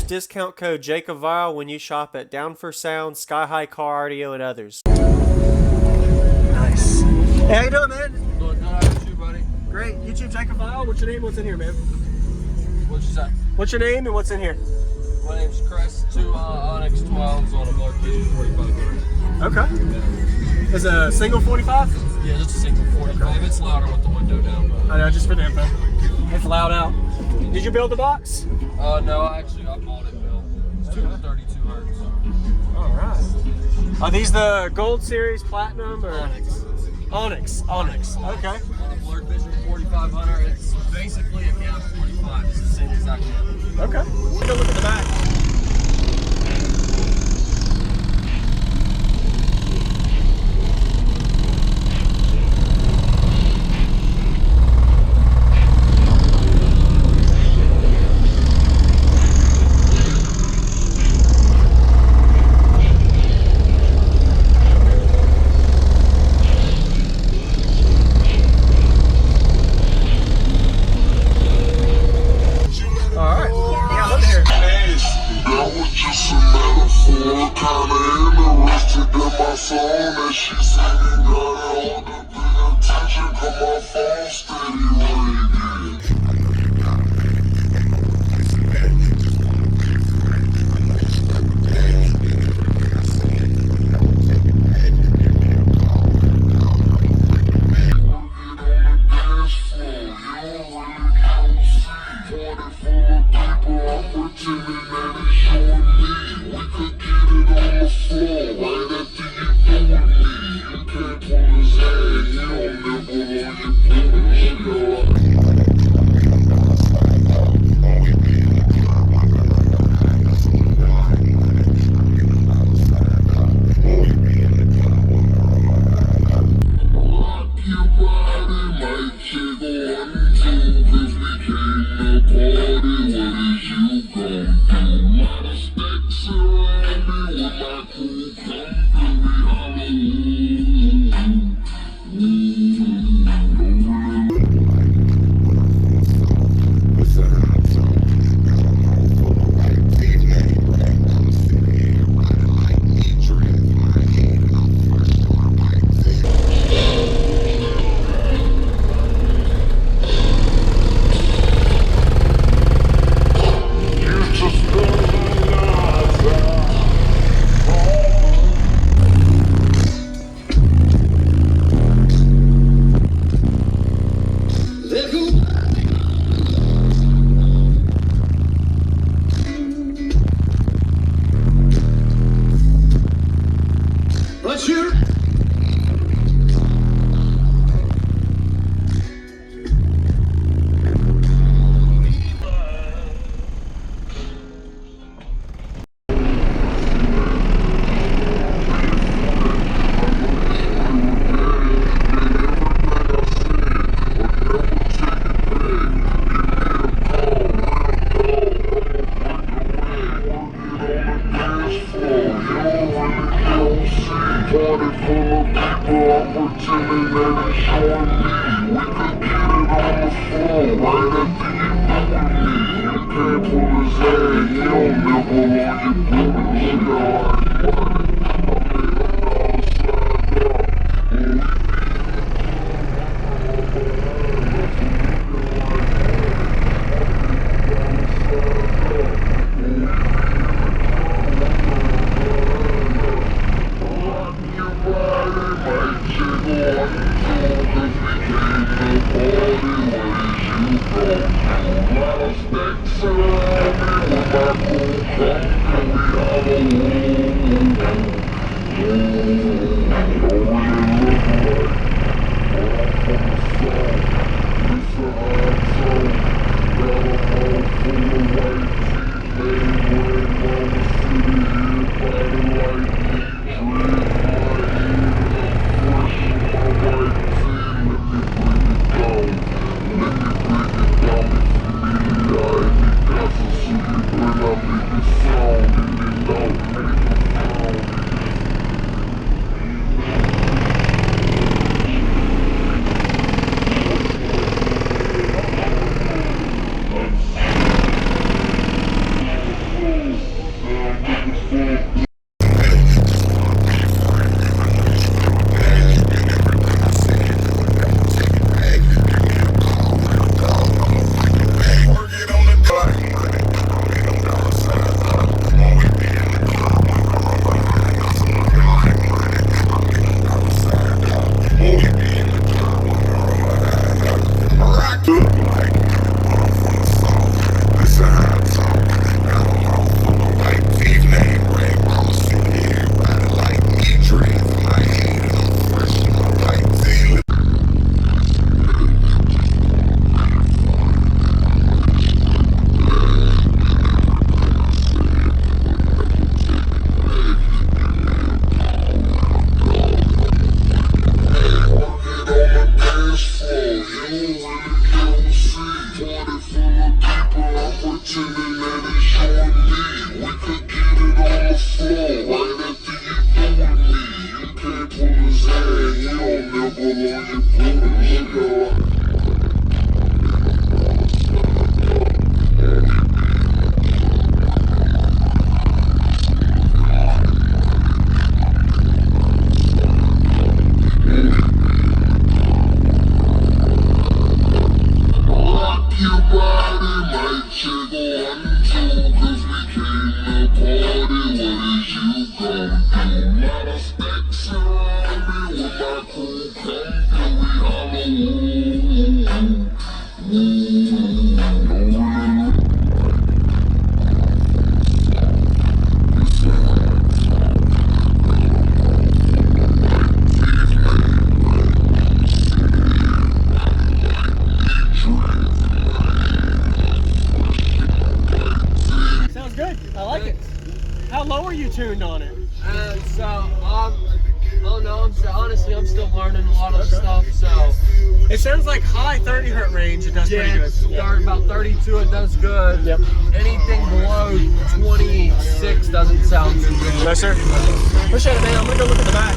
discount code JACOBVILE when you shop at Down for Sound, Sky High Car Audio, and others. Nice. Hey, how you doing, man? Doing good. How about you, buddy? Great. YouTube Jacob Vile. What's your name? What's in here, man? What'd you say? What's your name and what's in here? My name's Crest. 2 Onyx 12s on a Black Vision 4500. Okay. Is it a single 45? Yeah, just a single 45. Okay. It's louder with the window down. I know, just for the info. It's loud out. Did you build the box? No, actually, I bought it built. It's 232 hertz. All right. Are these the Gold Series, Platinum, or? Onyx. Onyx. Okay. On a Black Vision 4500. It's basically a Gap 45. It's the same exact thing. Okay. Let's go look at the back. Surround me with my cool, come, and we all alone. pretending that it's your knee. We could get it on the floor right after you doing me. You can't pull his hand, you don't nibble on your booty. Look out. Your body might check 1, 2, 'cause we came to party. What is you gon' do? Lot of stacks around me with my crew come through. We holla Sounds good. I like it. How low are you tuned on it? So I don't know. Honestly, I'm still learning a lot of stuff. So It sounds like high 30 hertz range. It does pretty good. start about 32. It does good. Yep. Anything below 26 doesn't sound too good. No, sir. Appreciate it, man. I'm gonna go look at the back.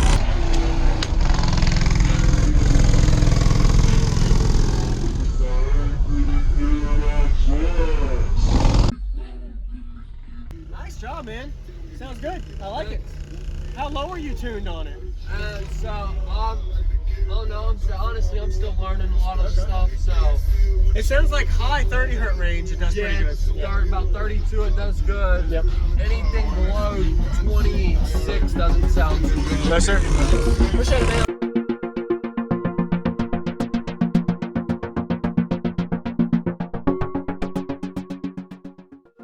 Nice job, man. Sounds good. I like it. How low are you tuned on it? So I don't know. Honestly, I'm still learning a lot of stuff. So It sounds like high 30 hertz range. It does pretty good. start about 32. It does good. Yep. Anything below 26 doesn't sound too good. No, sir. Appreciate it, man.